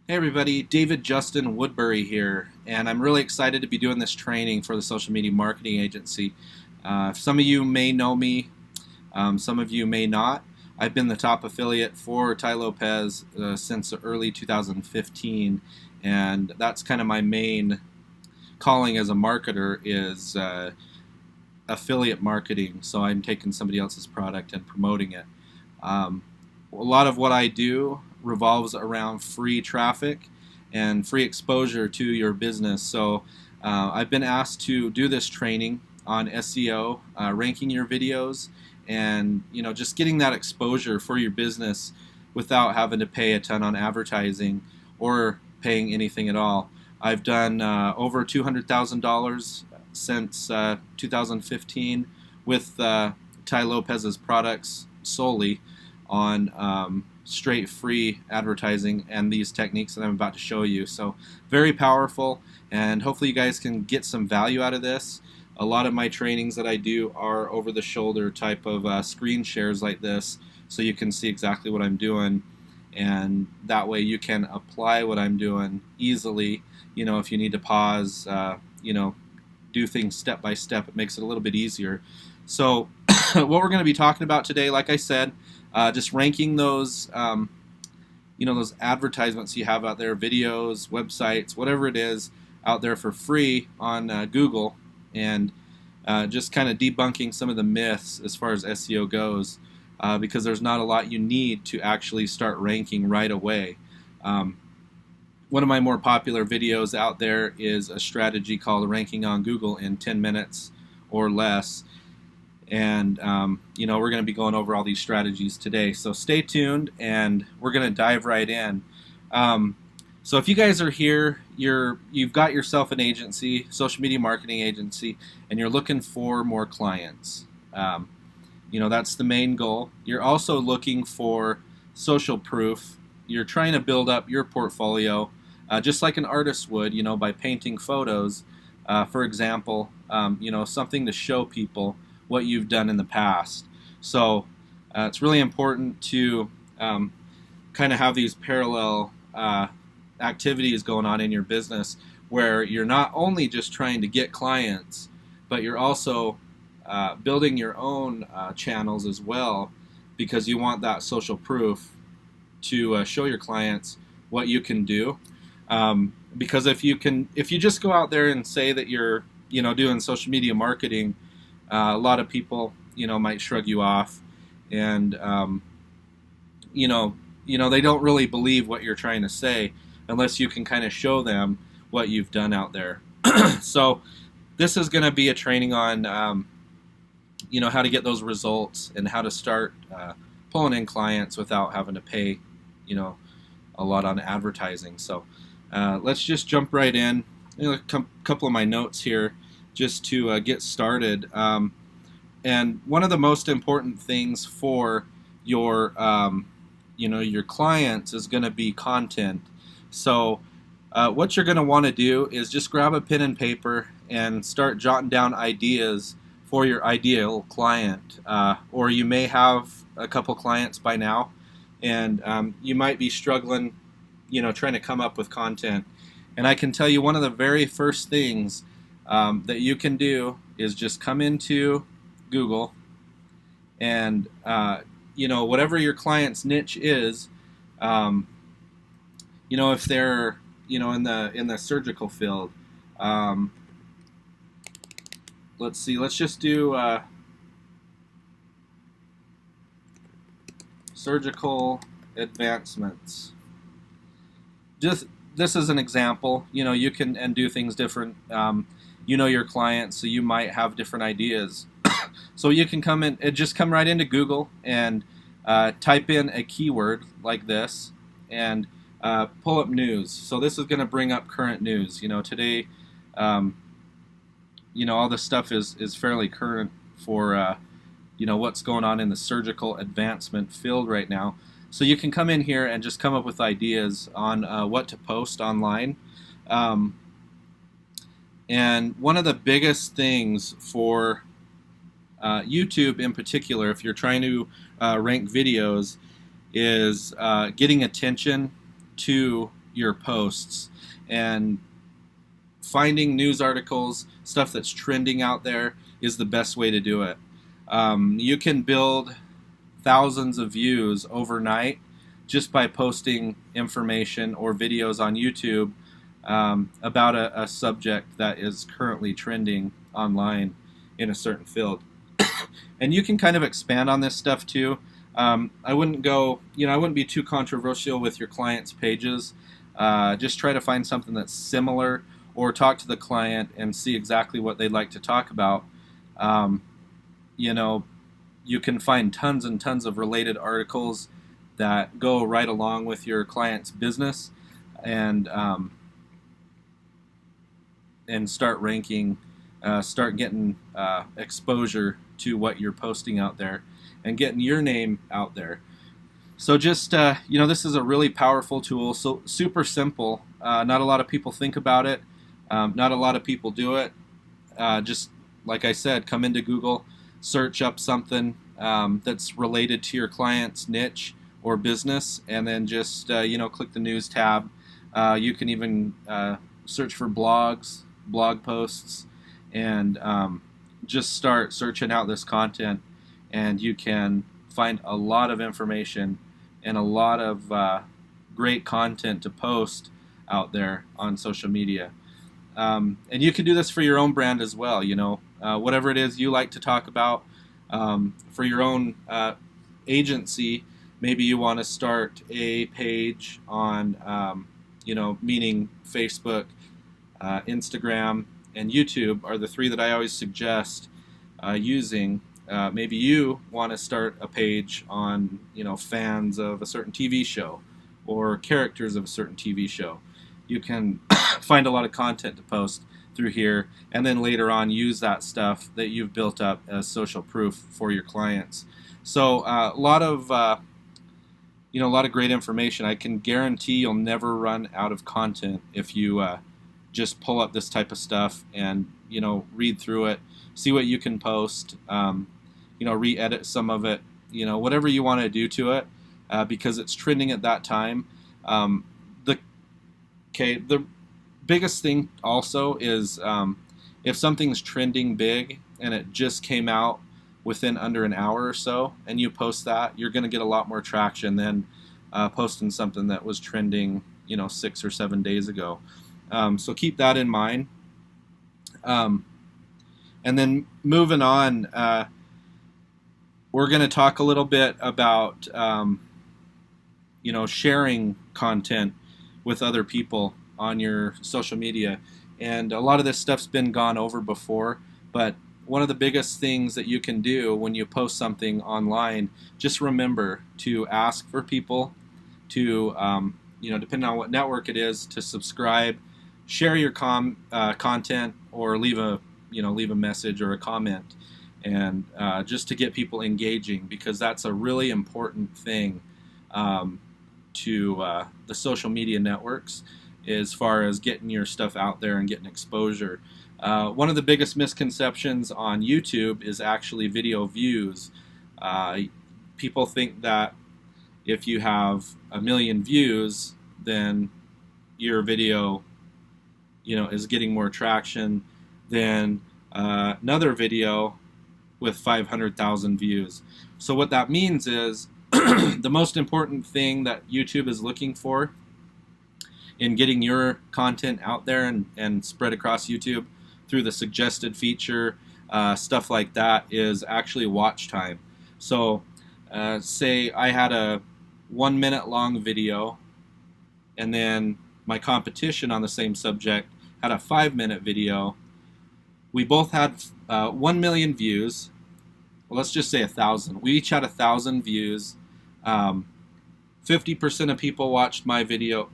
Hey everybody, David Justin Woodbury here, and I'm really excited to be doing this training for the social media marketing agency. Some of you may know me, some of you may not. I've been the top affiliate for Tai Lopez since early 2015, and that's kind of my main calling as a marketer is affiliate marketing. So I'm taking somebody else's product and promoting it. A lot of what I do revolves around free traffic and free exposure to your business. So I've been asked to do this training on SEO, ranking your videos, and just getting that exposure for your business without having to pay a ton on advertising or paying anything at all. I've done over $200,000 since 2015 with Tai Lopez's products solely on straight free advertising and these techniques that I'm about to show you. So very powerful, and hopefully you guys can get some value out of this. A lot of my trainings that I do are over the shoulder type of screen shares like this, so you can see exactly what I'm doing, and that way you can apply what I'm doing easily. If you need to pause, do things step by step, it makes it a little bit easier. So what we're going to be talking about today, like I said, just ranking those, those advertisements you have out there, videos, websites, whatever it is out there for free on Google, and just kind of debunking some of the myths as far as SEO goes, because there's not a lot you need to actually start ranking right away. One of my more popular videos out there is a strategy called ranking on Google in 10 minutes or less. And we're going to be going over all these strategies today, so stay tuned and we're going to dive right in. So if you guys are here, you've got yourself an agency, social media marketing agency, and you're looking for more clients. That's the main goal. You're also looking for social proof. You're trying to build up your portfolio just like an artist would, by painting photos, for example, something to show people what you've done in the past. So it's really important to kind of have these parallel activities going on in your business, where you're not only just trying to get clients, but you're also building your own channels as well, because you want that social proof to show your clients what you can do. Because if you just go out there and say that you're doing social media marketing, a lot of people, might shrug you off, and they don't really believe what you're trying to say unless you can kind of show them what you've done out there. So this is going to be a training on, how to get those results and how to start pulling in clients without having to pay, a lot on advertising. So let's just jump right in. A couple of my notes here, just to get started. And one of the most important things for your your clients is going to be content. So what you're going to want to do is just grab a pen and paper and start jotting down ideas for your ideal client. Or you may have a couple clients by now, and you might be struggling, trying to come up with content. And I can tell you, one of the very first things that you can do is just come into Google, and whatever your client's niche is, if they're in the surgical field, let's see, let's just do surgical advancements. Just this is an example. You can and do things different. Your clients, so you might have different ideas. So you can come right into Google and type in a keyword like this, and pull up news. So this is going to bring up current news. Today, all this stuff is fairly current for what's going on in the surgical advancement field right now. So you can come in here and just come up with ideas on what to post online. And one of the biggest things for YouTube in particular, if you're trying to rank videos, is getting attention to your posts, and finding news articles, stuff that's trending out there, is the best way to do it. You can build thousands of views overnight just by posting information or videos on YouTube about a subject that is currently trending online in a certain field. And you can kind of expand on this stuff too. I wouldn't go, I wouldn't be too controversial with your clients' pages. Just try to find something that's similar, or talk to the client and see exactly what they'd like to talk about. You can find tons and tons of related articles that go right along with your client's business, and start ranking, start getting exposure to what you're posting out there, and getting your name out there. So just, this is a really powerful tool, so super simple. Not a lot of people think about it. Not a lot of people do it. Just like I said, come into Google, search up something that's related to your client's niche or business, and then just, click the news tab. You can even search for blogs, blog posts, and just start searching out this content, and you can find a lot of information and a lot of great content to post out there on social media. And you can do this for your own brand as well, whatever it is you like to talk about. For your own agency, maybe you want to start a page on, meaning Facebook, Instagram, and YouTube are the three that I always suggest using. Maybe you want to start a page on, fans of a certain TV show or characters of a certain TV show. You can find a lot of content to post through here, and then later on use that stuff that you've built up as social proof for your clients. So a lot of great information. I can guarantee you'll never run out of content if you just pull up this type of stuff and read through it, see what you can post, re-edit some of it, whatever you want to do to it, because it's trending at that time. The biggest thing also is if something's trending big and it just came out within under an hour or so, and you post that, you're going to get a lot more traction than posting something that was trending 6 or 7 days ago. So keep that in mind. And then moving on, we're going to talk a little bit about sharing content with other people on your social media. And a lot of this stuff's been gone over before, but one of the biggest things that you can do when you post something online, just remember to ask for people to, depending on what network it is, to subscribe, share your content, or leave a message or a comment, and just to get people engaging, because that's a really important thing to the social media networks as far as getting your stuff out there and getting exposure. One of the biggest misconceptions on YouTube is actually video views. People think that if you have 1 million views, then your video is getting more traction than another video with 500,000 views. So what that means is the most important thing that YouTube is looking for in getting your content out there and spread across YouTube through the suggested feature, stuff like that, is actually watch time. So say I had a 1 minute long video, and then my competition on the same subject had a 5-minute video. We both had 1 million views. Well, let's just say 1,000. We each had 1,000 views. 50% of people watched my video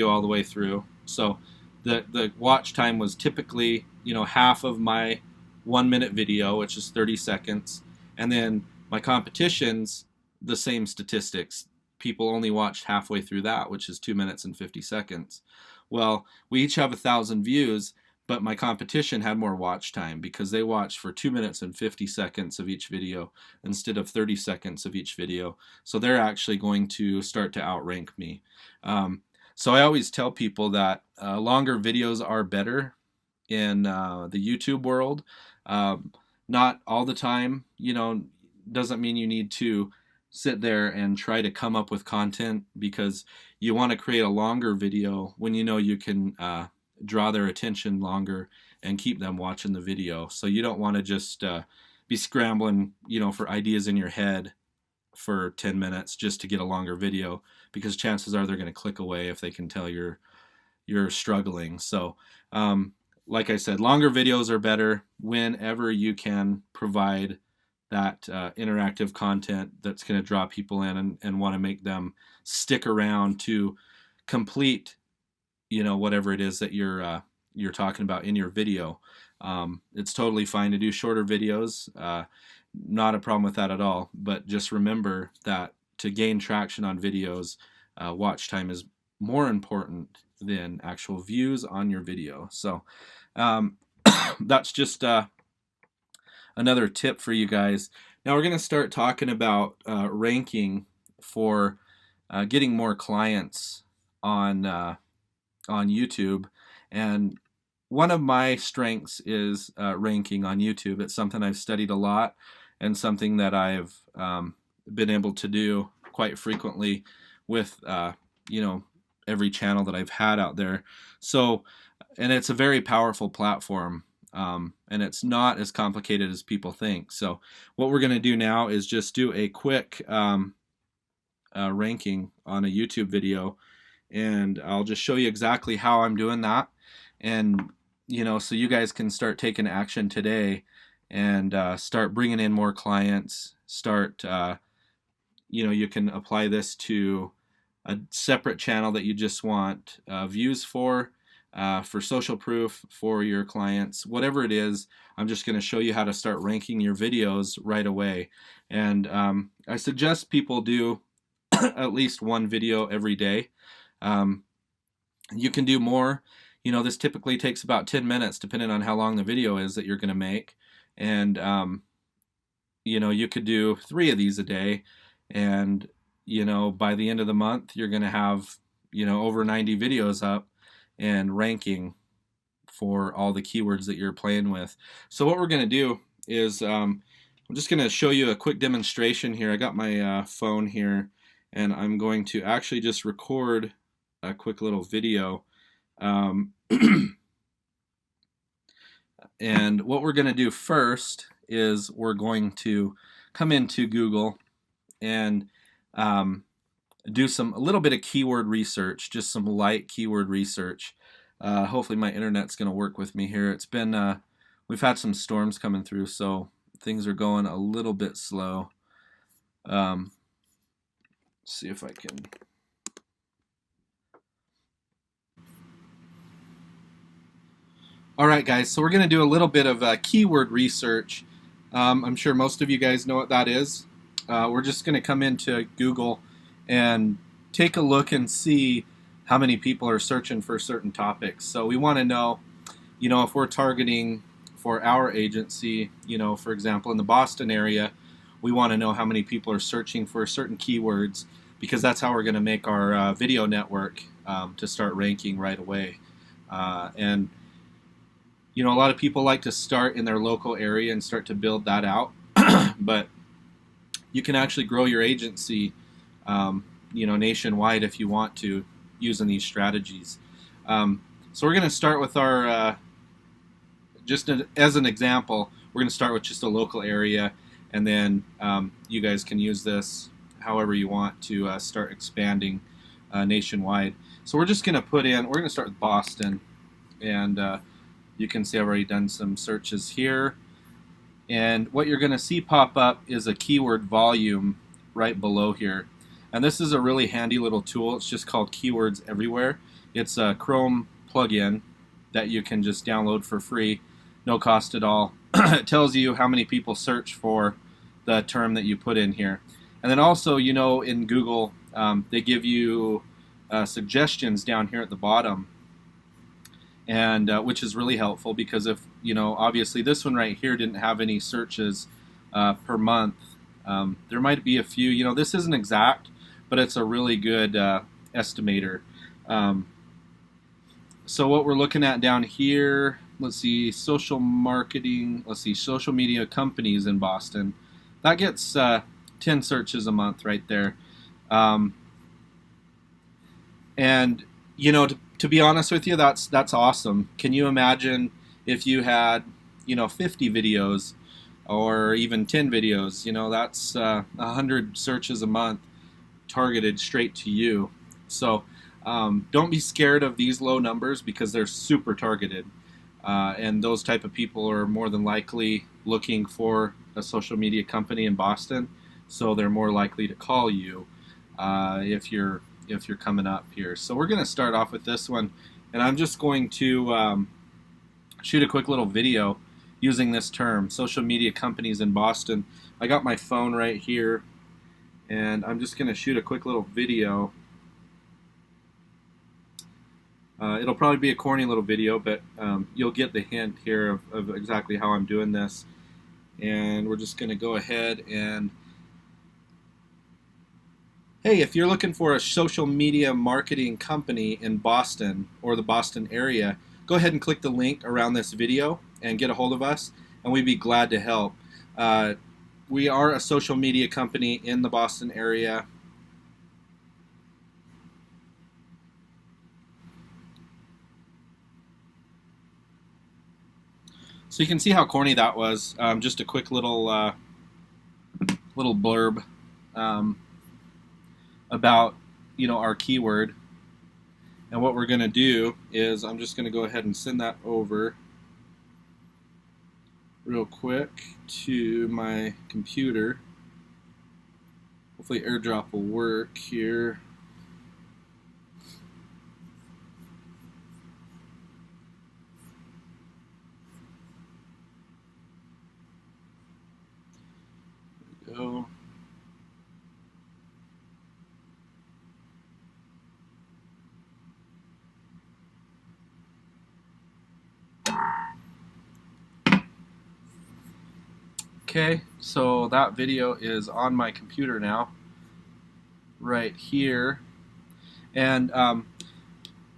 all the way through. So the watch time was typically half of my 1 minute video, which is 30 seconds, and then my competition's the same statistics. People only watched halfway through that, which is 2 minutes and 50 seconds. Well, we each have 1,000 views, but my competition had more watch time because they watched for 2 minutes and 50 seconds of each video instead of 30 seconds of each video. So they're actually going to start to outrank me. So I always tell people that longer videos are better in the YouTube world. Um, Not all the time, doesn't mean you need to sit there and try to come up with content, because you want to create a longer video when you know you can draw their attention longer and keep them watching the video. So you don't want to just be scrambling, for ideas in your head for 10 minutes just to get a longer video, because chances are they're going to click away if they can tell you're struggling. So like I said, longer videos are better whenever you can provide that interactive content that's going to draw people in and want to make them stick around to complete, whatever it is that you're talking about in your video. It's totally fine to do shorter videos. Not a problem with that at all. But just remember that to gain traction on videos, watch time is more important than actual views on your video. So that's just another tip for you guys. Now we're going to start talking about ranking for getting more clients on YouTube. And one of my strengths is ranking on YouTube. It's something I've studied a lot and something that I've been able to do quite frequently with every channel that I've had out there. So, and it's a very powerful platform, and it's not as complicated as people think. So what we're going to do now is just do a quick ranking on a YouTube video, and I'll just show you exactly how I'm doing that, and so you guys can start taking action today and start bringing in more clients. Start you can apply this to a separate channel that you just want views for social proof for your clients, whatever it is. I'm just going to show you how to start ranking your videos right away. And I suggest people do at least one video every day. You can do more. This typically takes about 10 minutes depending on how long the video is that you're going to make. And you could do 3 of these a day, and by the end of the month you're going to have over 90 videos up and ranking for all the keywords that you're playing with. So what we're going to do is I'm just going to show you a quick demonstration here. I got my phone here, and I'm going to actually just record a quick little video. And what we're going to do first is we're going to come into Google and do a little bit of keyword research, just some light keyword research. Hopefully my internet's going to work with me here. It's been we've had some storms coming through, so things are going a little bit slow. See if I can. All right, guys, so we're going to do a little bit of keyword research. I'm sure most of you guys know what that is. We're just going to come into Google and take a look and see how many people are searching for certain topics. So we want to know, if we're targeting for our agency, for example, in the Boston area, we want to know how many people are searching for certain keywords, because that's how we're going to make our video network to start ranking right away. And a lot of people like to start in their local area and start to build that out, but you can actually grow your agency, nationwide if you want to, using these strategies. So we're going to start with our, just as an example, we're going to start with just a local area, and then you guys can use this however you want to start expanding nationwide. So we're just going to we're going to start with Boston, and you can see I've already done some searches here. And what you're going to see pop up is a keyword volume right below here. And this is a really handy little tool. It's just called Keywords Everywhere. It's a Chrome plugin that you can just download for free, no cost at all. It tells you how many people search for the term that you put in here. And then also, in Google, they give you suggestions down here at the bottom, and which is really helpful, because if obviously this one right here didn't have any searches per month, there might be a few. This isn't exact, but it's a really good estimator. Um, so what we're looking at down here, let's see, social marketing, let's see, social media companies in Boston. That gets 10 searches a month right there. Um, and to be honest with you, that's awesome. Can you imagine if you had 50 videos or even 10 videos? That's 100 searches a month targeted straight to you. So don't be scared of these low numbers because they're super targeted. And those type of people are more than likely looking for a social media company in Boston, so they're more likely to call you if you're coming up here. So we're going to start off with this one, and I'm just going to shoot a quick little video using this term, social media companies in Boston. I got my phone right here, and I'm just going to shoot a quick little video. It'll probably be a corny little video, but you'll get the hint here of exactly how I'm doing this. And we're just going to go ahead and, hey, if you're looking for a social media marketing company in Boston or the Boston area, go ahead and click the link around this video and get a hold of us, and we'd be glad to help. We are a social media company in the Boston area. So you can see how corny that was. Just a quick little blurb about our keyword. And what we're going to do is I'm just going to go ahead and send that over real quick to my computer. Hopefully AirDrop will work here. There we go. Okay, so that video is on my computer now, right here. And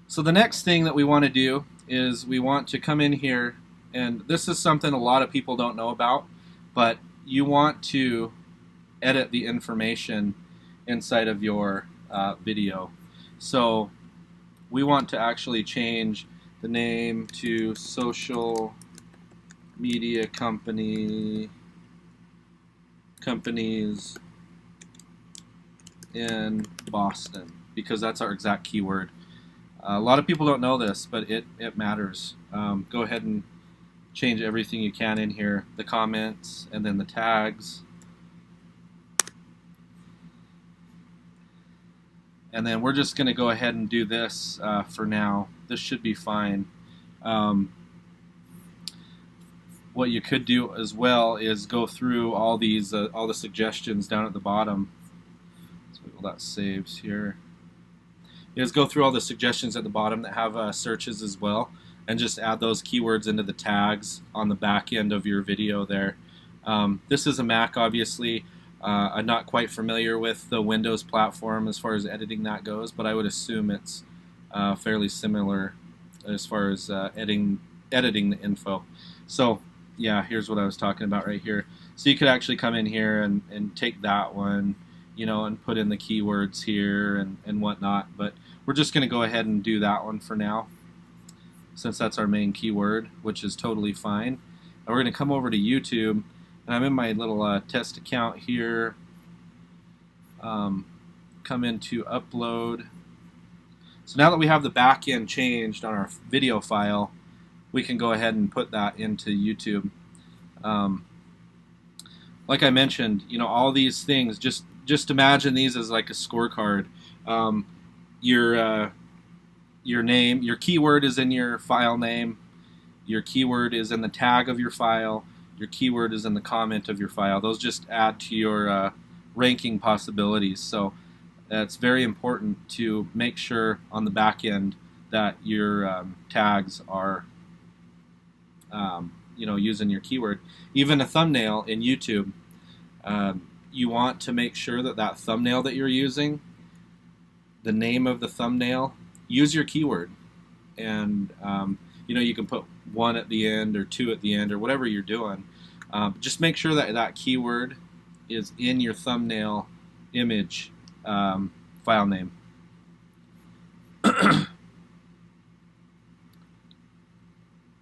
so the next thing that we want to do is we want to come in here, and this is something a lot of people don't know about, but you want to edit the information inside of your video. So we want to actually change the name to social media companies in Boston, because that's our exact keyword. A lot of people don't know this, but it matters. Go ahead and change everything you can in here, the comments and then the tags. And then we're just going to go ahead and do this for now. This should be fine. What you could do as well is go through all these, all the suggestions down at the bottom. So that saves here. Is go through all the suggestions at the bottom that have searches as well, and just add those keywords into the tags on the back end of your video there. This is a Mac, obviously. I'm not quite familiar with the Windows platform as far as editing that goes, but I would assume it's fairly similar as far as editing the info. So yeah, here's what I was talking about right here. So you could actually come in here and take that one, and put in the keywords here and whatnot. But we're just going to go ahead and do that one for now, since that's our main keyword, which is totally fine. And we're going to come over to YouTube, and I'm in my little test account here. Come into upload. So now that we have the back end changed on our video file, we can go ahead and put that into YouTube. Like I mentioned, all these things, just imagine these as like a scorecard. Your name, your keyword is in your file name, your keyword is in the tag of your file, your keyword is in the comment of your file. Those just add to your ranking possibilities. So it's very important to make sure on the back end that your tags are using your keyword. Even a thumbnail in YouTube, you want to make sure that thumbnail that you're using, the name of the thumbnail use your keyword, and you can put 1 at the end or 2 at the end or whatever you're doing. Just make sure that that keyword is in your thumbnail image file name.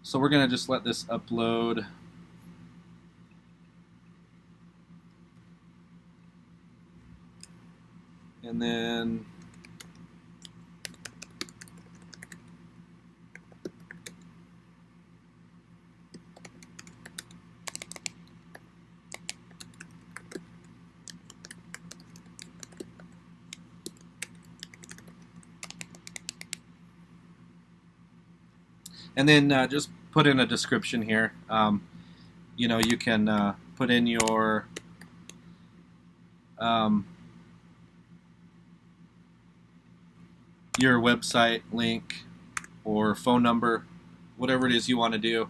So we're going to just let this upload. And then just put in a description here. You can put in your website link or phone number, whatever it is you want to do,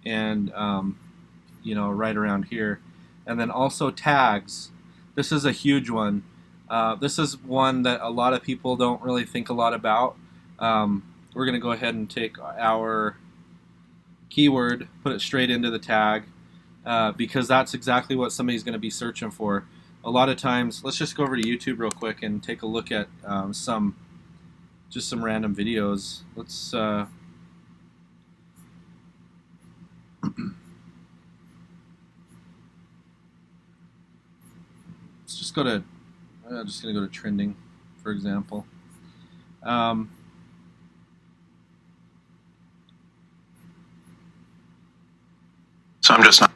and right around here. And then also tags. This is a huge one. This is one that a lot of people don't really think a lot about. We're going to go ahead and take our keyword, put it straight into the tag, because that's exactly what somebody's going to be searching for. A lot of times, let's just go over to YouTube real quick and take a look at some random videos. Let's just go to. I'm just going to go to trending, for example. So I'm just not.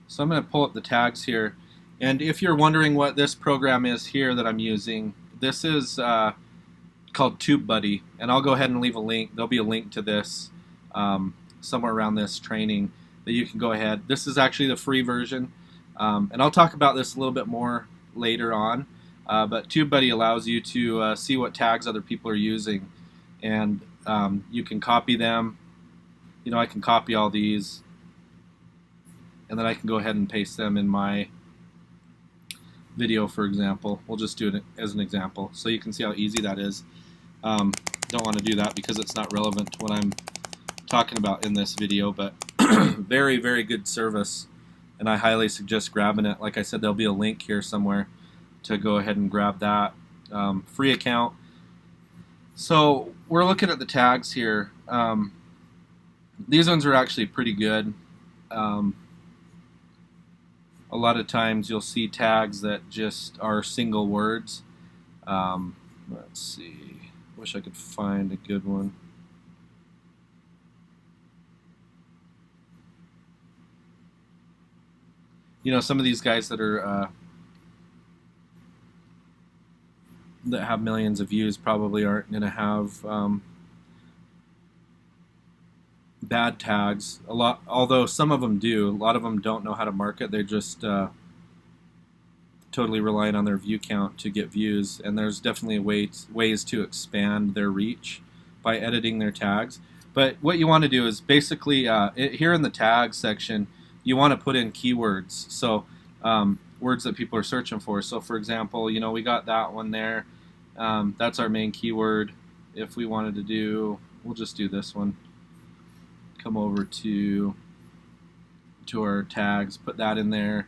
So I'm going to pull up the tags here, and if you're wondering what this program is here that I'm using, this is called TubeBuddy, and I'll go ahead and leave a link. There'll be a link to this somewhere around this training that you can go ahead. This is actually the free version, and I'll talk about this a little bit more later on. But TubeBuddy allows you to see what tags other people are using, and you can copy them. I can copy all these, and then I can go ahead and paste them in my video, for example. We'll just do it as an example so you can see how easy that is. Don't want to do that because it's not relevant to what I'm talking about in this video, but very, very good service, and I highly suggest grabbing it. Like I said, there'll be a link here somewhere to go ahead and grab that. Free account. So we're looking at the tags here. These ones are actually pretty good. A lot of times you'll see tags that just are single words. Let's see. Wish I could find a good one. Some of these guys that are that have millions of views probably aren't going to have bad tags. Although some of them do. A lot of them don't know how to market. They're just totally relying on their view count to get views. And there's definitely ways to expand their reach by editing their tags. But what you want to do is basically here in the tag section, you want to put in keywords. So words that people are searching for. So for example, we got that one there. That's our main keyword. If we wanted to do, we'll just do this one. Come over to our tags, put that in there.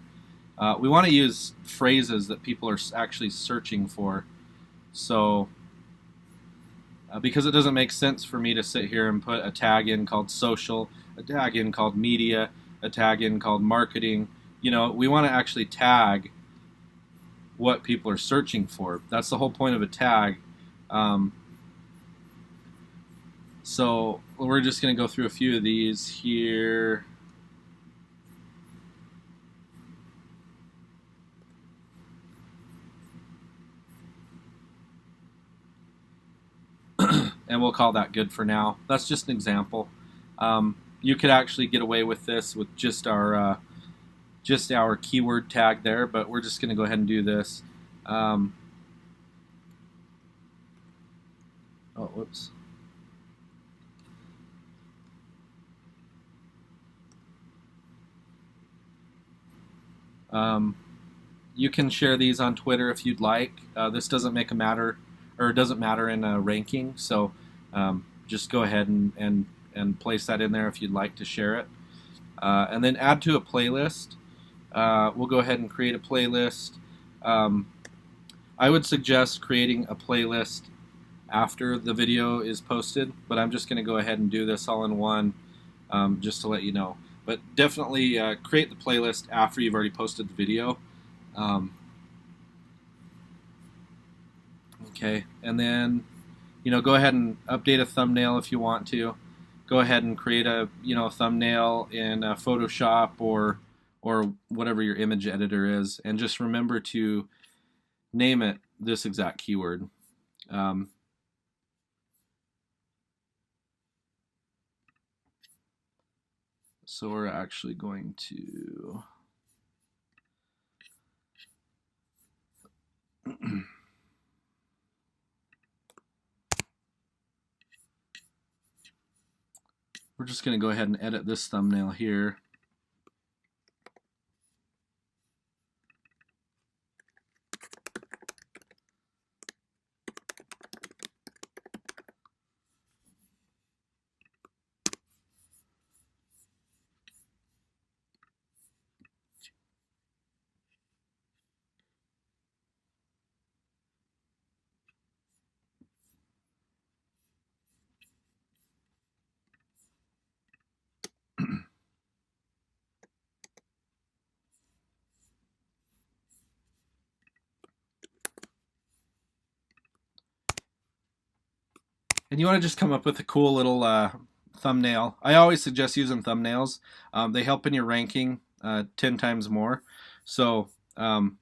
We want to use phrases that people are actually searching for. So because it doesn't make sense for me to sit here and put a tag in called social, a tag in called media, a tag in called marketing. We want to actually tag what people are searching for. That's the whole point of a tag. So we're just going to go through a few of these here. And we'll call that good for now. That's just an example. You could actually get away with this with just our keyword tag there, but we're just going to go ahead and do this. Oh, whoops. You can share these on Twitter if you'd like. This doesn't make a or it doesn't matter in a ranking. So just go ahead and place that in there if you'd like to share it. And then add to a playlist. We'll go ahead and create a playlist. I would suggest creating a playlist after the video is posted, but I'm just going to go ahead and do this all in one just to let you know. But definitely create the playlist after you've already posted the video. Okay, and then go ahead and update a thumbnail if you want to. Go ahead and create a thumbnail in Photoshop or whatever your image editor is, and just remember to name it this exact keyword. So we're actually going to we're just going to go ahead and edit this thumbnail here. And you want to just come up with a cool little thumbnail. I always suggest using thumbnails. They help in your ranking 10 times more. So we'll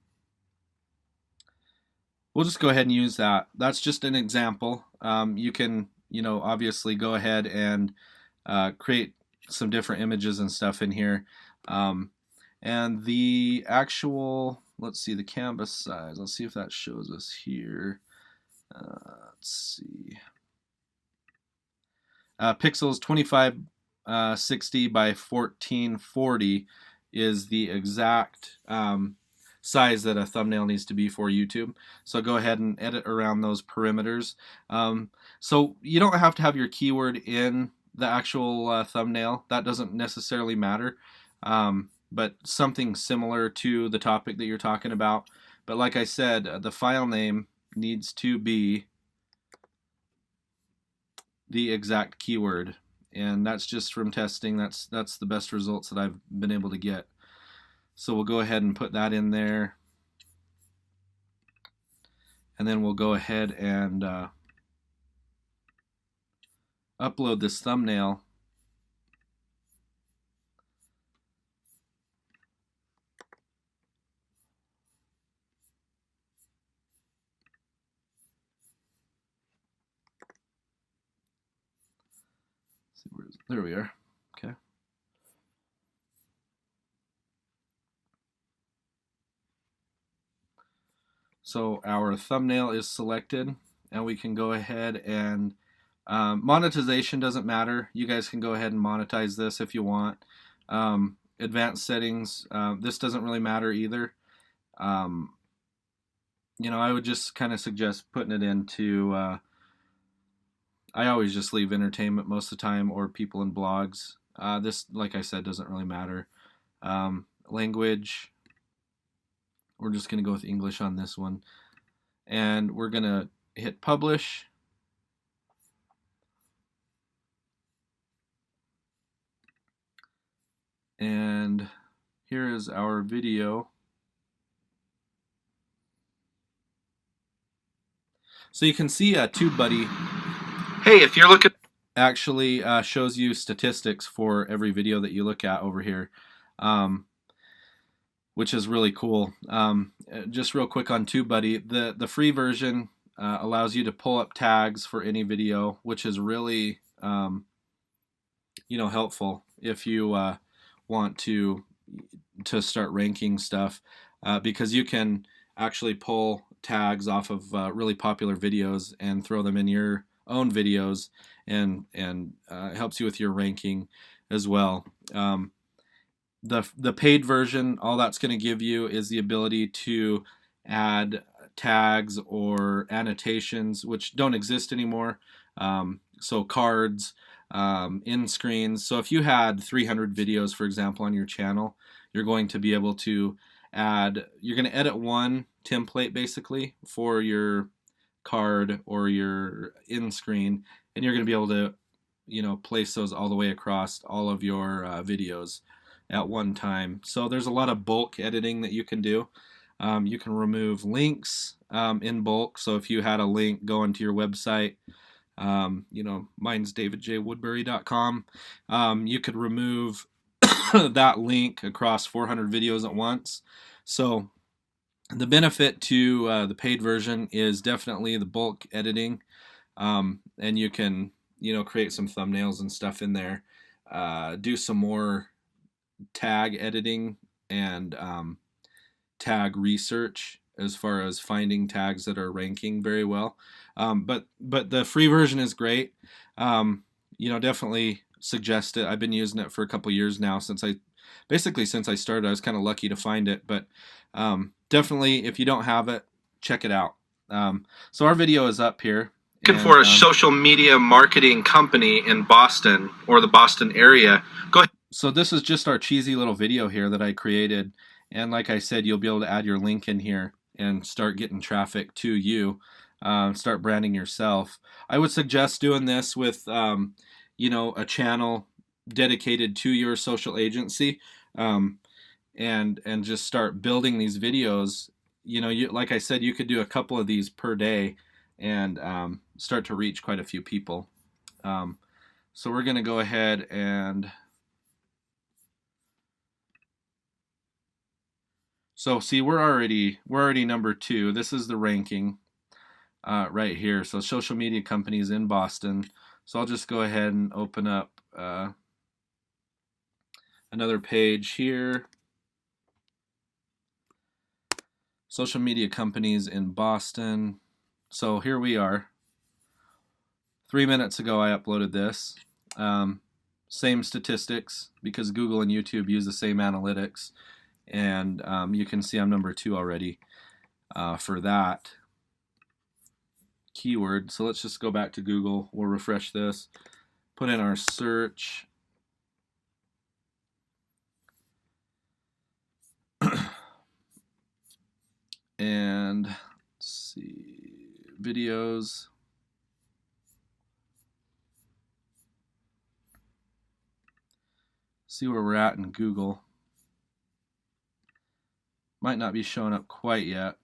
just go ahead and use that. That's just an example. You can, obviously go ahead and create some different images and stuff in here. And the actual, let's see, the canvas size. Let's see if that shows us here. Let's see. Pixels 2560 by 1440 is the exact size that a thumbnail needs to be for YouTube. So go ahead and edit around those perimeters. So you don't have to have your keyword in the actual thumbnail. That doesn't necessarily matter. But something similar to the topic that you're talking about. But like I said, the file name needs to be the exact keyword, and that's just from testing. That's the best results that I've been able to get. So we'll go ahead and put that in there, and then we'll go ahead and upload this thumbnail. There we are. Okay. So our thumbnail is selected, and we can go ahead and monetization doesn't matter. You guys can go ahead and monetize this if you want. Advanced settings, this doesn't really matter either. I would just kind of suggest putting it into I always just leave entertainment most of the time, or people in blogs. This, like I said, doesn't really matter. Language, we're just going to go with English on this one. And we're going to hit publish. And here is our video. So you can see TubeBuddy. Hey, if you're looking, actually shows you statistics for every video that you look at over here, which is really cool. Just real quick on TubeBuddy, the free version allows you to pull up tags for any video, which is really helpful if you want to start ranking stuff, because you can actually pull tags off of really popular videos and throw them in your own videos, and helps you with your ranking as well. The paid version, all that's going to give you is the ability to add tags or annotations, which don't exist anymore. So cards, end screens. So if you had 300 videos, for example, on your channel, you're going to be able to you're going to edit one template basically for your card or your end screen, and you're going to be able to, place those all the way across all of your videos at one time. So there's a lot of bulk editing that you can do. You can remove links in bulk. So if you had a link going to your website, mine's davidjwoodbury.com, you could remove that link across 400 videos at once. So the benefit to the paid version is definitely the bulk editing, and you can create some thumbnails and stuff in there, do some more tag editing and tag research as far as finding tags that are ranking very well. But the free version is great. Definitely suggest it. I've been using it for a couple years now since I started. I was kind of lucky to find it, but definitely if you don't have it, check it out. So our video is up here. Looking for a social media marketing company in Boston or the Boston area, go ahead. So this is just our cheesy little video here that I created, and like I said, you'll be able to add your link in here and start getting traffic to you, start branding yourself. I would suggest doing this with a channel dedicated to your social agency, and just start building these videos. Like I said, you could do a couple of these per day and start to reach quite a few people. So we're going to go ahead and see, we're already number 2. This is the ranking right here. So social media companies in Boston. So I'll just go ahead and open up another page here. Social media companies in Boston. So here we are. 3 minutes ago I uploaded this. Same statistics because Google and YouTube use the same analytics. And you can see I'm number 2 already for that keyword. So let's just go back to Google. We'll refresh this. Put in our search. And let's see, videos. See where we're at in Google. Might not be showing up quite yet.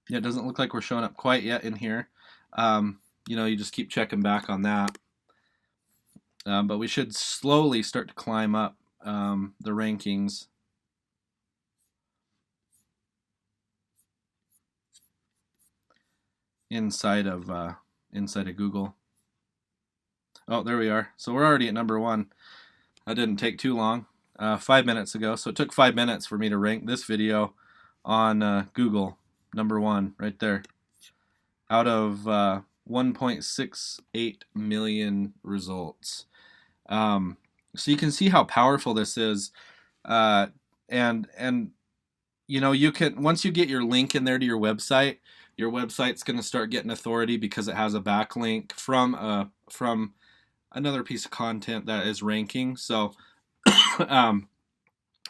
Yeah, it doesn't look like we're showing up quite yet in here. You just keep checking back on that. But we should slowly start to climb up the rankings. Inside of Google. Oh, there we are. So we're already at number 1. That didn't take too long. 5 minutes ago. So it took 5 minutes for me to rank this video on Google. Number 1 right there. Out of 1.68 million results. So you can see how powerful this is. And you can, once you get your link in there to your website's going to start getting authority because it has a backlink from another piece of content that is ranking. So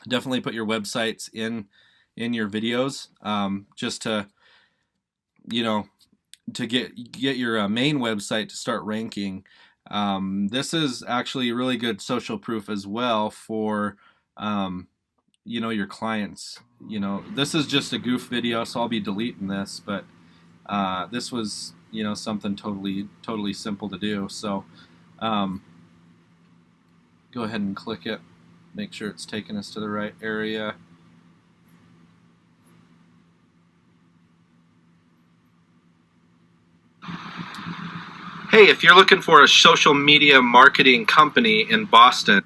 definitely put your websites in your videos, just to to get your main website to start ranking. This is actually really good social proof as well for your clients. This is just a goof video, so I'll be deleting this, but this was something totally simple to do. So go ahead and click it, make sure it's taking us to the right area. Hey, if you're looking for a social media marketing company in Boston.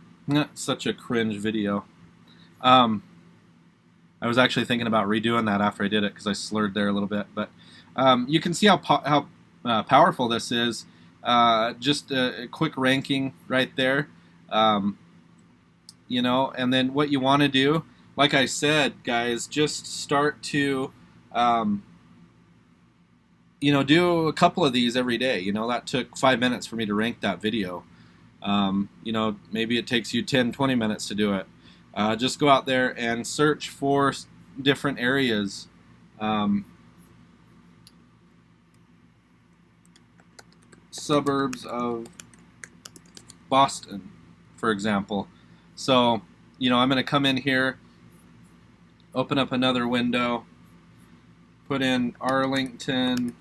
Such a cringe video. I was actually thinking about redoing that after I did it because I slurred there a little bit. But You can see how powerful this is. Just a quick ranking right there. Um, and then what you want to do, like I said, guys, just start to, um, do a couple of these every day. That took 5 minutes for me to rank that video. Maybe it takes you 10, 20 minutes to do it. Just go out there and search for different areas. Suburbs of Boston, for example. So, I'm going to come in here, open up another window, put in Arlington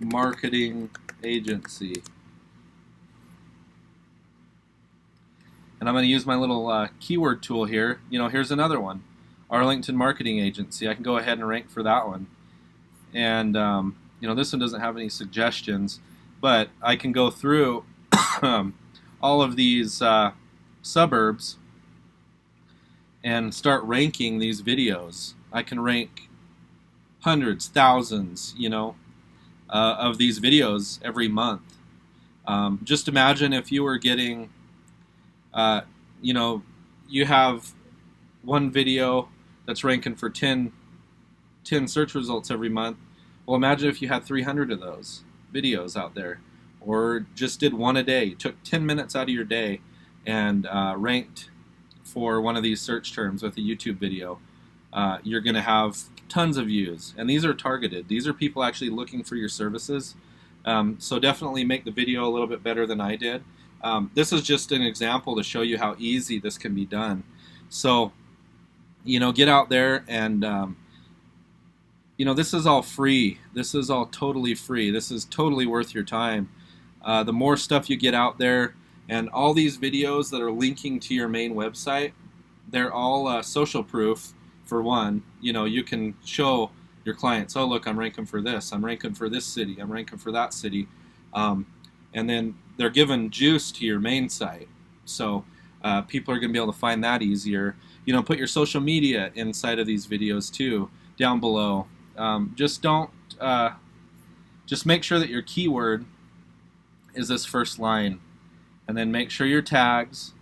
Marketing Agency. And I'm going to use my little keyword tool here. Here's another one, Arlington Marketing Agency. I can go ahead and rank for that one. And, this one doesn't have any suggestions, but I can go through all of these suburbs and start ranking these videos. I can rank hundreds, thousands, of these videos every month. Just imagine if you were getting, you have one video that's ranking for 10 search results every month. Well, imagine if you had 300 of those videos out there, or just did one a day. You took 10 minutes out of your day and ranked for one of these search terms with a YouTube video. You're going to have tons of views, and these are targeted. These are people actually looking for your services. So definitely make the video a little bit better than I did. This is just an example to show you how easy this can be done. So, get out there and, this is all free. This is all totally free. This is totally worth your time. The more stuff you get out there, and all these videos that are linking to your main website, they're all social proof, for one. You can show your clients, oh, look, I'm ranking for this. I'm ranking for this city. I'm ranking for that city. And then they're given juice to your main site. So people are going to be able to find that easier. Put your social media inside of these videos too, down below. Just make sure that your keyword is this first line, and then make sure your tags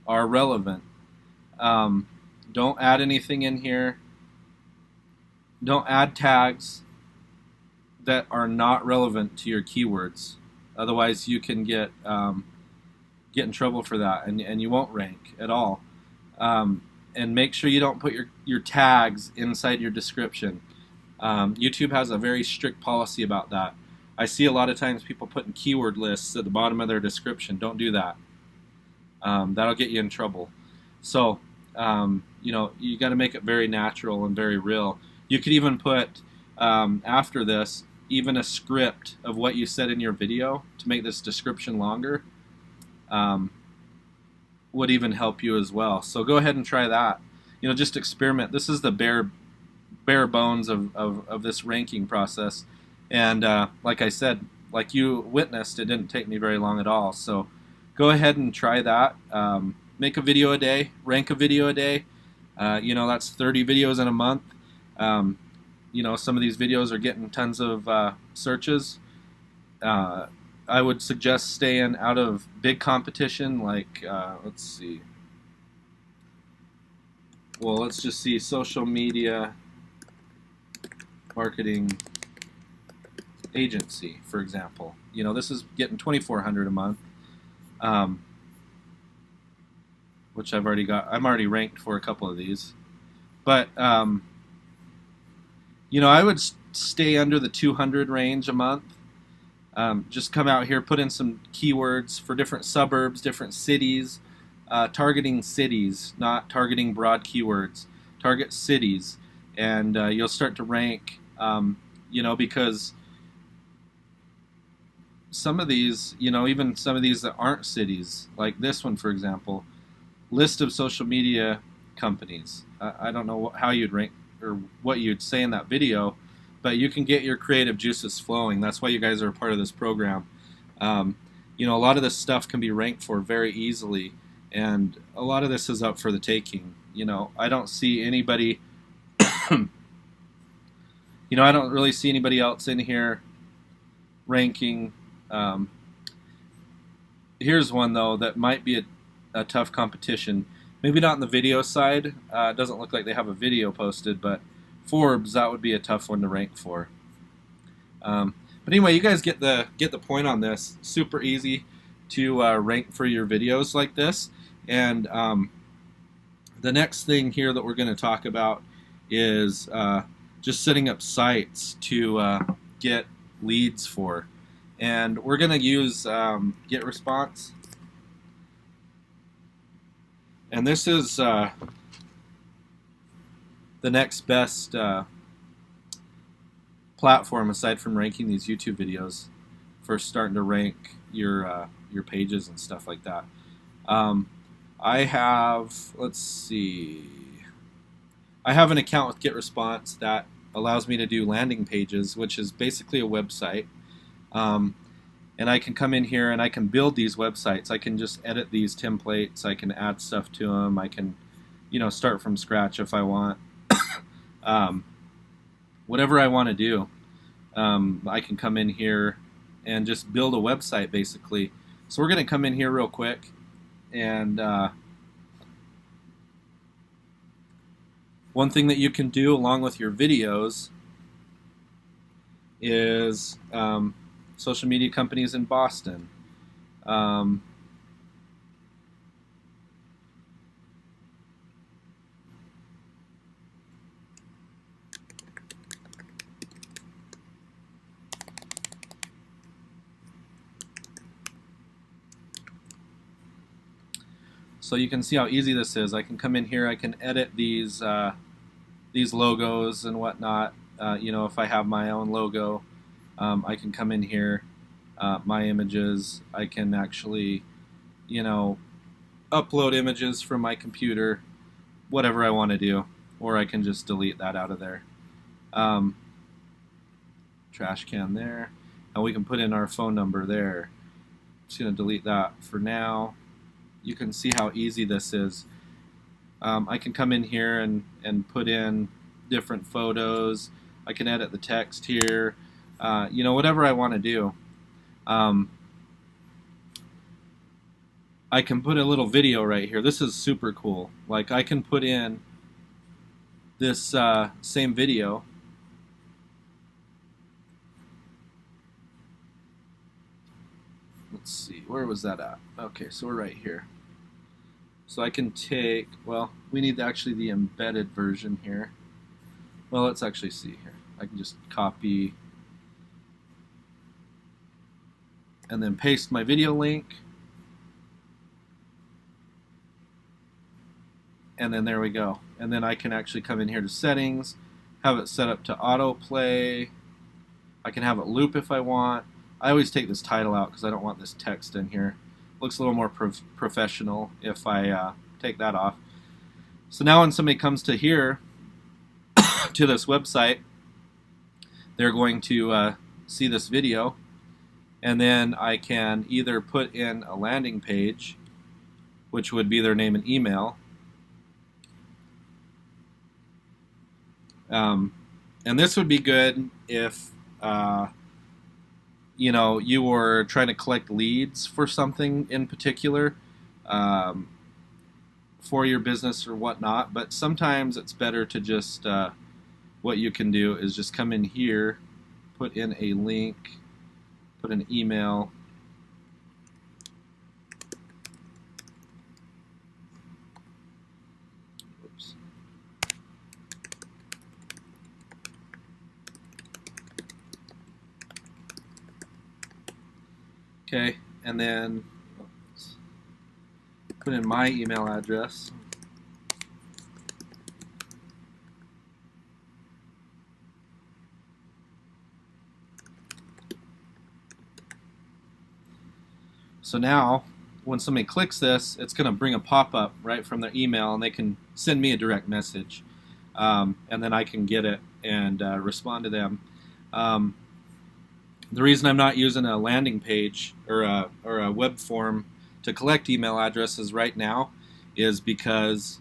are relevant. Don't add anything in here. Don't add tags that are not relevant to your keywords. Otherwise, you can get in trouble for that, and you won't rank at all. And make sure you don't put your tags inside your description. YouTube has a very strict policy about that. I see a lot of times people putting keyword lists at the bottom of their description. Don't do that. That'll get you in trouble. So, you got to make it very natural and very real. You could even put, after this, even a script of what you said in your video to make this description longer. Would even help you as well. So go ahead and try that. Just experiment. This is the bare bones of this ranking process. And like I said, like you witnessed, it didn't take me very long at all. So go ahead and try that. Make a video a day, rank a video a day. That's 30 videos in a month. Some of these videos are getting tons of searches. I would suggest staying out of big competition, like, let's see. Well, let's just see social media marketing agency, for example. This is getting 2,400 a month, which I've already got. I'm already ranked for a couple of these. But, I would stay under the 200 range a month. Just come out here, put in some keywords for different suburbs, different cities, targeting cities, not targeting broad keywords. Target cities, and you'll start to rank, because some of these, even some of these that aren't cities, like this one, for example, list of social media companies. I don't know how you'd rank or what you'd say in that video, but you can get your creative juices flowing. That's why you guys are a part of this program. A lot of this stuff can be ranked for very easily, and a lot of this is up for the taking. I don't see anybody I don't really see anybody else in here ranking. Here's one though that might be a tough competition. Maybe not on the video side. It doesn't look like they have a video posted, but Forbes, that would be a tough one to rank for. But anyway, you guys get the point on this. Super easy to rank for your videos like this. And the next thing here that we're going to talk about is just setting up sites to get leads for. And we're going to use GetResponse. And this is the next best platform aside from ranking these YouTube videos for starting to rank your pages and stuff like that. I have, let's see, I have an account with GetResponse that allows me to do landing pages, which is basically a website. And I can come in here and I can build these websites. I can just edit these templates. I can add stuff to them. I can, start from scratch if I want. Whatever I want to do, I can come in here and just build a website basically. So we're going to come in here real quick and one thing that you can do along with your videos is social media companies in Boston. So you can see how easy this is. I can come in here, I can edit these logos and whatnot. If I have my own logo, I can come in here, my images. I can actually, upload images from my computer, whatever I want to do, or I can just delete that out of there. Trash can there, and we can put in our phone number there. Just going to delete that for now. You can see how easy this is. I can come in here and put in different photos. I can edit the text here. Whatever I want to do. I can put a little video right here. This is super cool. Like I can put in this same video. Let's see, where was that at? Okay, so we're right here. So I can take, well, we need actually the embedded version here. Well, let's actually see here. I can just copy and then paste my video link. And then there we go. And then I can actually come in here to settings, have it set up to autoplay. I can have it loop if I want. I always take this title out because I don't want this text in here. Looks a little more professional if I take that off. So now when somebody comes to here, to this website, they're going to see this video, and then I can either put in a landing page, which would be their name and email, and this would be good if you were trying to collect leads for something in particular, for your business or whatnot. But sometimes it's better to just, what you can do is just come in here, put in a link, put an email, oops. Okay, and then put in my email address. So now, when somebody clicks this, it's going to bring a pop-up right from their email, and they can send me a direct message, and then I can get it and respond to them. The reason I'm not using a landing page or a web form to collect email addresses right now is because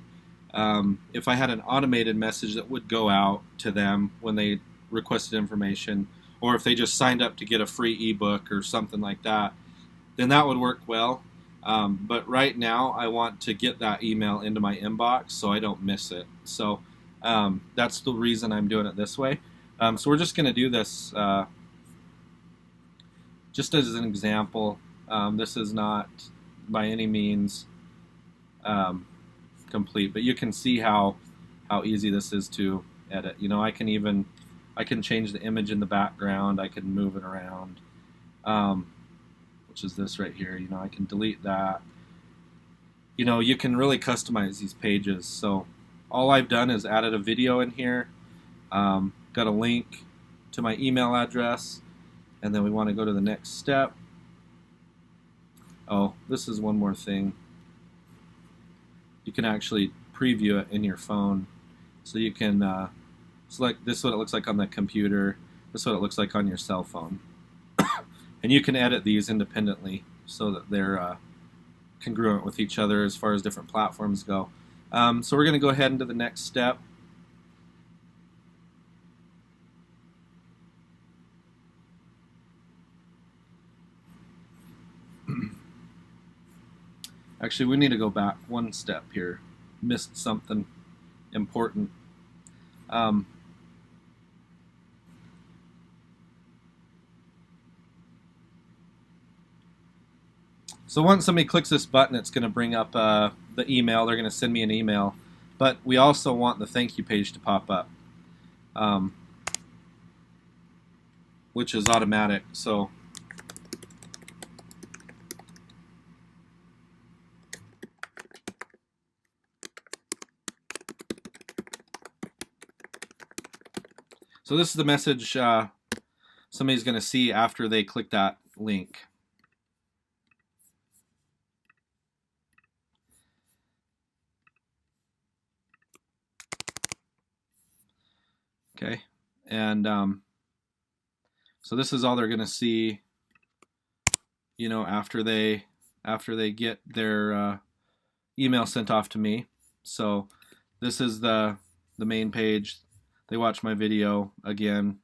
if I had an automated message that would go out to them when they requested information, or if they just signed up to get a free ebook or something like that, then that would work well. But right now, I want to get that email into my inbox so I don't miss it. So that's the reason I'm doing it this way. So we're just going to do this just as an example. This is not by any means complete, but you can see how easy this is to edit. You know, I can change the image in the background. I can move it around, which is this right here. You know, I can delete that. You know, you can really customize these pages. So all I've done is added a video in here, got a link to my email address, and then we want to go to the next step. Oh, this is one more thing. You can actually preview it in your phone. So you can select, this is what it looks like on the computer, this is what it looks like on your cell phone. And you can edit these independently so that they're congruent with each other as far as different platforms go. So we're going to go ahead into the next step. Actually, we need to go back one step here. Missed something important. So once somebody clicks this button, it's going to bring up the email. They're going to send me an email. But we also want the thank you page to pop up, which is automatic. So this is the message somebody's going to see after they click that link. Okay, and so this is all they're going to see, you know, after they get their email sent off to me. So this is the main page. They watch my video again,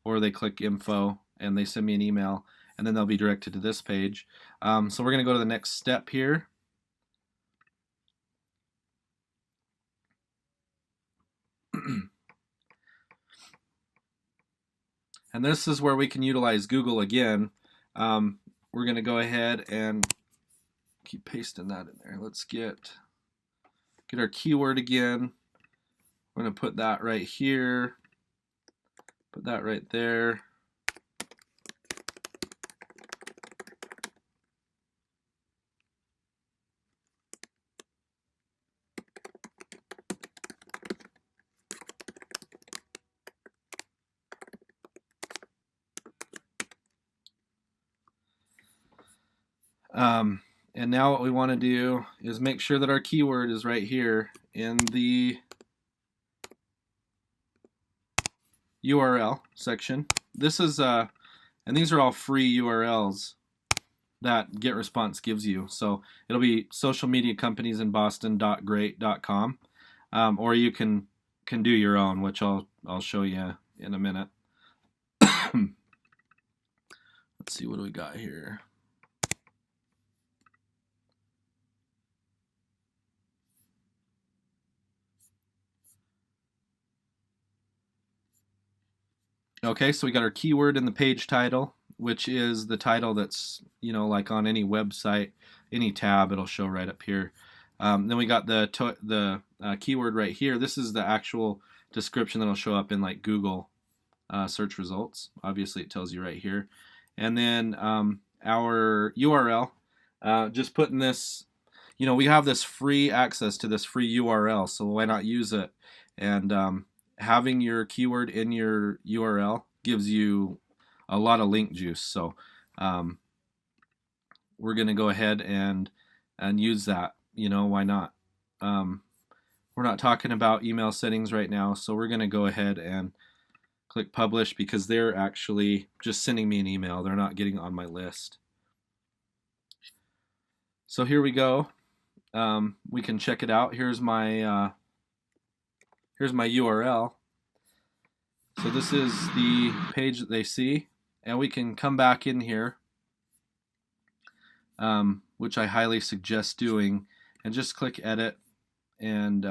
or they click info and they send me an email, and then they'll be directed to this page. So we're going to go to the next step here. And this is where we can utilize Google again. We're going to go ahead and keep pasting that in there. Let's get our keyword again. We're going to put that right here, put that right there. And now what we want to do is make sure that our keyword is right here in the URL section. This is and these are all free URLs that GetResponse gives you. So it'll be socialmediacompaniesinboston.great.com, or you can do your own, which I'll show you in a minute. Let's see, what do we got here? Okay, so we got our keyword in the page title, which is the title that's, you know, like on any website, any tab, it'll show right up here. Then we got the keyword right here. This is the actual description that'll show up in like Google search results. Obviously, it tells you right here. And then our URL, just putting this, you know, we have this free access to this free URL, so why not use it? And having your keyword in your URL gives you a lot of link juice. So we're going to go ahead and use that. You know, why not? We're not talking about email settings right now, so we're going to go ahead and click publish because they're actually just sending me an email. They're not getting on my list. So here we go. We can check it out. Here's my URL. So this is the page that they see, and we can come back in here, which I highly suggest doing, and just click edit and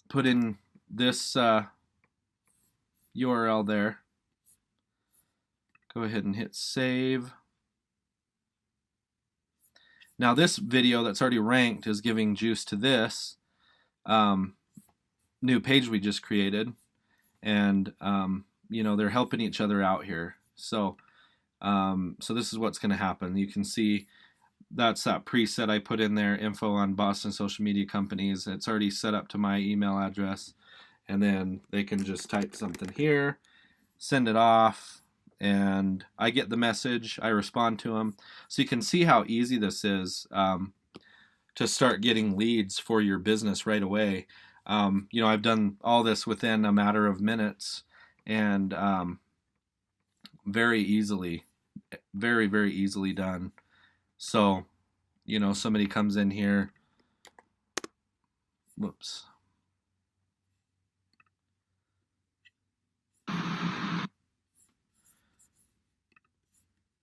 put in this URL there. Go ahead and hit save. Now this video that's already ranked is giving juice to this new page we just created, and you know, they're helping each other out here. So so this is what's going to happen. You can see that's that preset I put in there, info on Boston social media companies. It's already set up to my email address, and then they can just type something here, send it off, and I get the message, I respond to them. So you can see how easy this is to start getting leads for your business right away. You know, I've done all this within a matter of minutes, and very easily, very easily done. So, you know, somebody comes in here, whoops.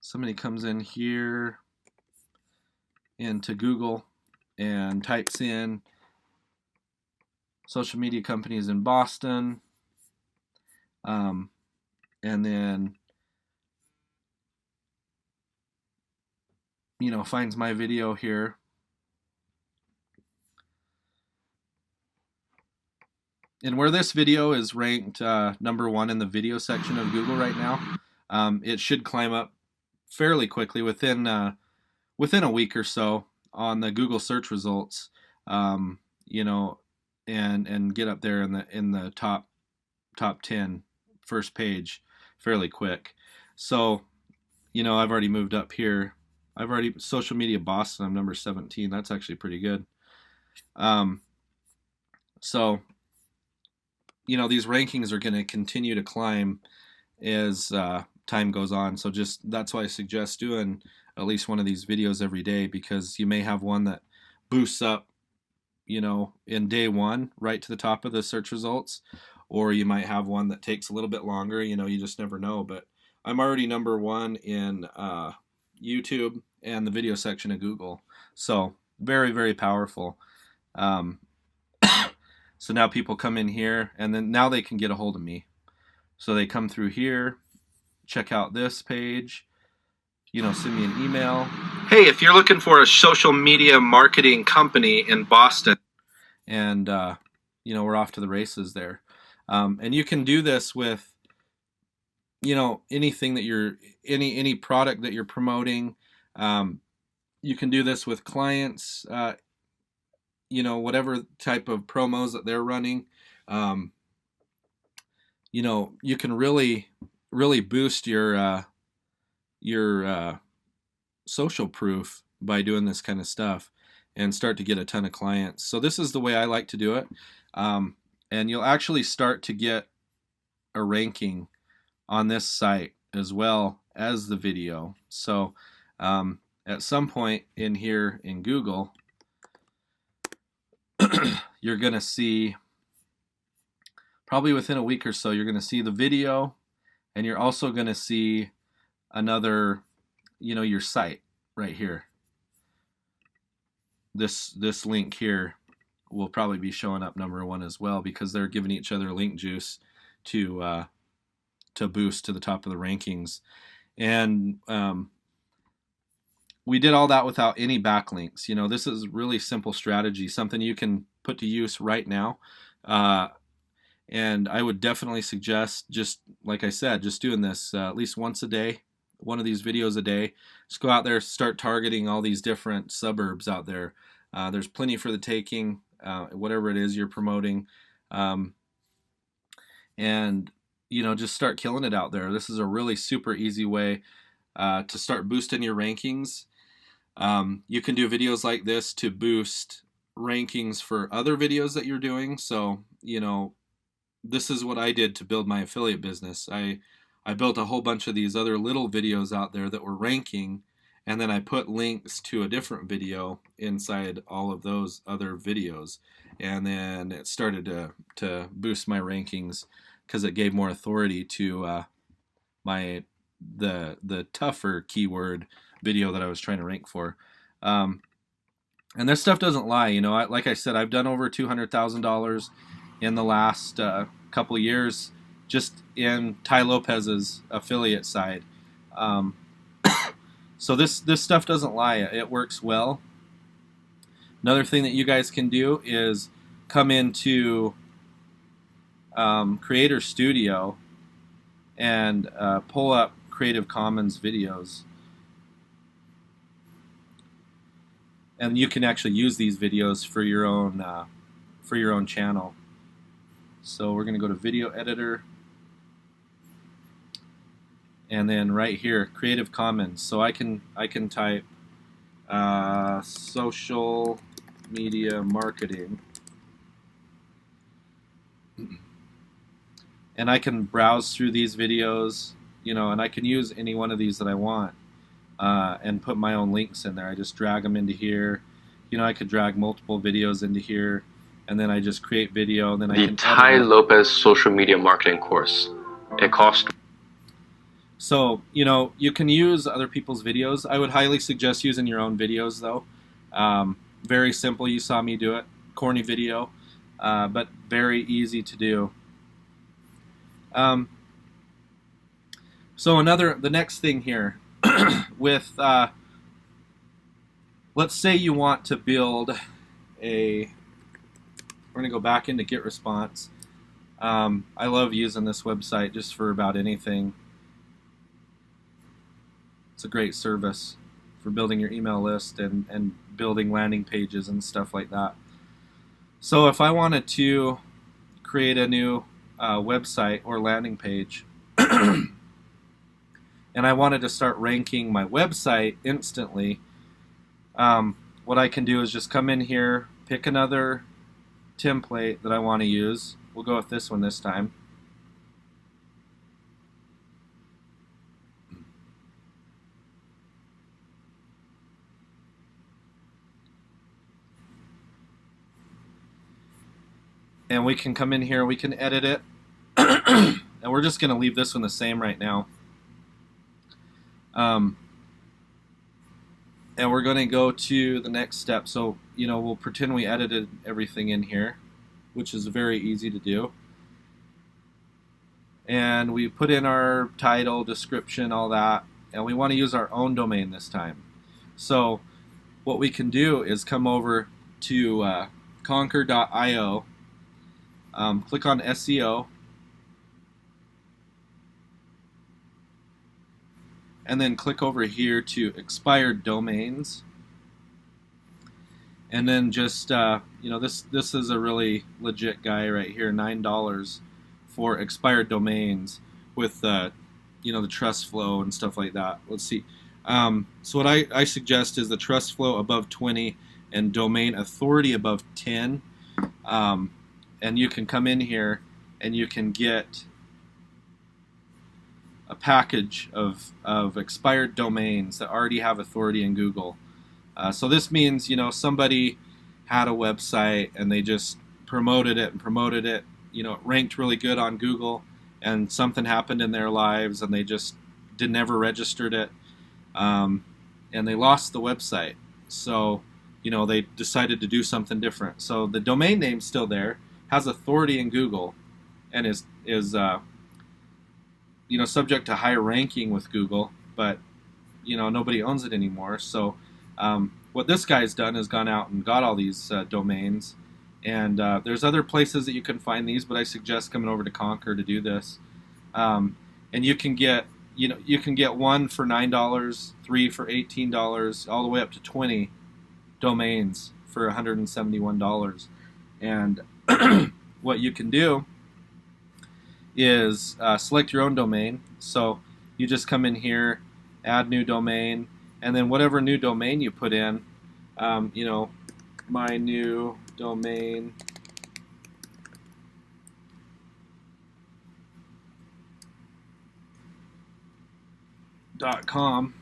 Somebody comes in here into Google and types in social media companies in Boston, and then, you know, finds my video here. And where this video is ranked #1 in the video section of Google right now, it should climb up fairly quickly within a week or so on the Google search results, you know, and get up there in the top 10 first page fairly quick. So, you know, I've already moved up here. I've already social media Boston. I'm number 17. That's actually pretty good. So, you know, these rankings are going to continue to climb as time goes on. So just that's why I suggest doing at least one of these videos every day, because you may have one that boosts up, you know, in day one right to the top of the search results, or you might have one that takes a little bit longer. You know, you just never know. But I'm already #1 in YouTube and the video section of Google, so very powerful. So now people come in here, and then now they can get a hold of me. So they come through here, check out this page, you know, send me an email. Hey, if you're looking for a social media marketing company in Boston, and you know, we're off to the races there. And you can do this with, you know, anything that you're any product that you're promoting. You can do this with clients. You know, whatever type of promos that they're running. You know, you can really boost your social proof by doing this kind of stuff and start to get a ton of clients. So this is the way I like to do it. And you'll actually start to get a ranking on this site as well as the video. So at some point in here in Google, you're going to see, probably within a week or so, you're going to see the video, and you're also going to see another, you know, your site right here. This link here will probably be showing up #1 as well, because they're giving each other link juice to boost to the top of the rankings. And we did all that without any backlinks. You know, this is really simple strategy, something you can put to use right now. And I would definitely suggest, just like I said, just doing this at least once a day, one of these videos a day. Just go out there, start targeting all these different suburbs out there. There's plenty for the taking, whatever it is you're promoting. And, you know, just start killing it out there. This is a really super easy way to start boosting your rankings. You can do videos like this to boost rankings for other videos that you're doing. So, you know, this is what I did to build my affiliate business. I built a whole bunch of these other little videos out there that were ranking, and then I put links to a different video inside all of those other videos, and then it started to boost my rankings because it gave more authority to my the tougher keyword video that I was trying to rank for. And this stuff doesn't lie, you know. Like I said, I've done over $200,000 in the last couple of years just in Ty Lopez's affiliate side. Um, so this stuff doesn't lie. It works well. Another thing that you guys can do is come into Creator Studio and pull up Creative Commons videos. And you can actually use these videos for your own channel. So we're going to go to Video Editor, and then right here, Creative Commons. So I can type social media marketing, and I can browse through these videos, you know, and I can use any one of these that I want. And put my own links in there. I just drag them into here. You know, I could drag multiple videos into here, and then I just create video, and then I can edit it. The Ty Lopez social media marketing course. It costs. So, you know, you can use other people's videos. I would highly suggest using your own videos, though. Very simple. You saw me do it. Corny video, but very easy to do. So the next thing here, with let's say you want to build we're going to go back into Get Response. I love using this website just for about anything. It's a great service for building your email list and building landing pages and stuff like that. So if I wanted to create a new website or landing page and I wanted to start ranking my website instantly, what I can do is just come in here, pick another template that I want to use. We'll go with this one this time. And we can come in here, we can edit it. And we're just going to leave this one the same right now. And we're going to go to the next step. So, you know, we'll pretend we edited everything in here, which is very easy to do. And we put in our title, description, all that. And we want to use our own domain this time. So what we can do is come over to conquer.io, click on SEO, and then click over here to expired domains, and then just you know, this is a really legit guy right here, $9 for expired domains with you know, the trust flow and stuff like that. Let's see. So what I suggest is the trust flow above 20 and domain authority above 10, and you can come in here and you can get a package of expired domains that already have authority in Google. So this means, you know, somebody had a website and they just promoted it, you know, it ranked really good on Google, and something happened in their lives and they just never registered it, and they lost the website. So, you know, they decided to do something different. So the domain name's still there, has authority in Google, and is you know, subject to high ranking with Google, but, you know, nobody owns it anymore. So what this guy's done is gone out and got all these domains, and there's other places that you can find these, but I suggest coming over to Conquer to do this. And you can get, you know, you can get one for $9, 3 for $18, all the way up to 20 domains for $171. And what you can do is select your own domain. So you just come in here, add new domain, and then whatever new domain you put in, you know, my new domain .com,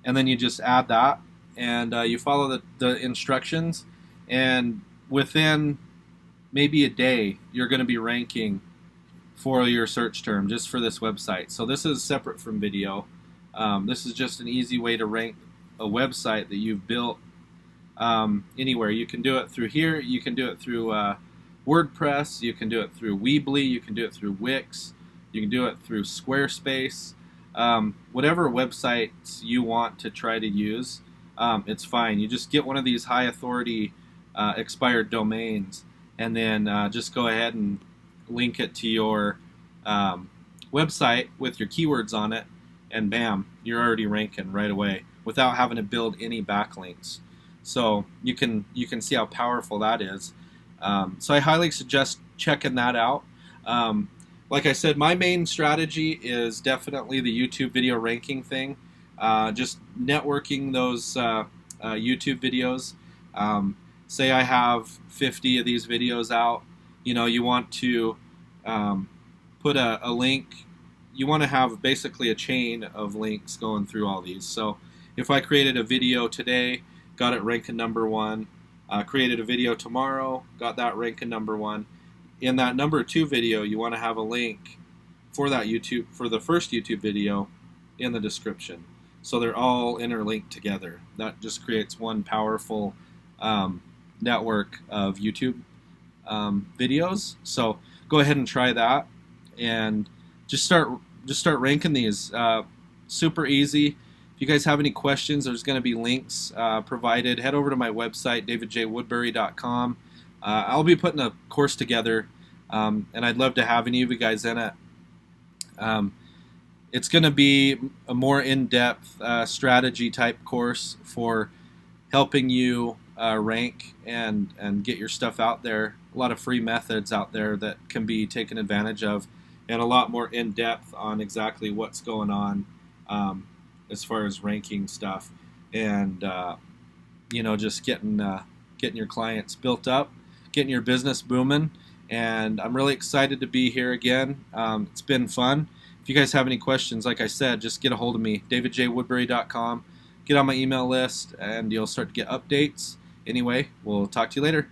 and then you just add that, and you follow the instructions, and within maybe a day you're going to be ranking for your search term just for this website. So this is separate from video. This is just an easy way to rank a website that you've built anywhere. You can do it through here, you can do it through WordPress, you can do it through Weebly, you can do it through Wix, you can do it through Squarespace. Whatever websites you want to try to use, it's fine. You just get one of these high authority expired domains, and then just go ahead and link it to your website with your keywords on it, and bam, you're already ranking right away without having to build any backlinks. So you can see how powerful that is. So I highly suggest checking that out. Like I said, my main strategy is definitely the YouTube video ranking thing. Just networking those YouTube videos. Say I have 50 of these videos out. You want to put a link. You want to have basically a chain of links going through all these. So if I created a video today, got it ranking number 1, created a video tomorrow, got that ranking number 1. In that number 2 video, you want to have a link for that for the first YouTube video in the description. So they're all interlinked together. That just creates one powerful network of YouTube videos. So go ahead and try that, and just start ranking these. Super easy. If you guys have any questions, there's going to be links provided. Head over to my website, davidjwoodbury.com. I'll be putting a course together, and I'd love to have any of you guys in it. It's going to be a more in-depth strategy type course for helping you rank and get your stuff out there. A lot of free methods out there that can be taken advantage of, and a lot more in-depth on exactly what's going on as far as ranking stuff, and just getting your clients built up, getting your business booming. And I'm really excited to be here again. It's been fun. If you guys have any questions, like I said, just get a hold of me, davidjwoodbury.com. Get on my email list, and you'll start to get updates. Anyway, we'll talk to you later.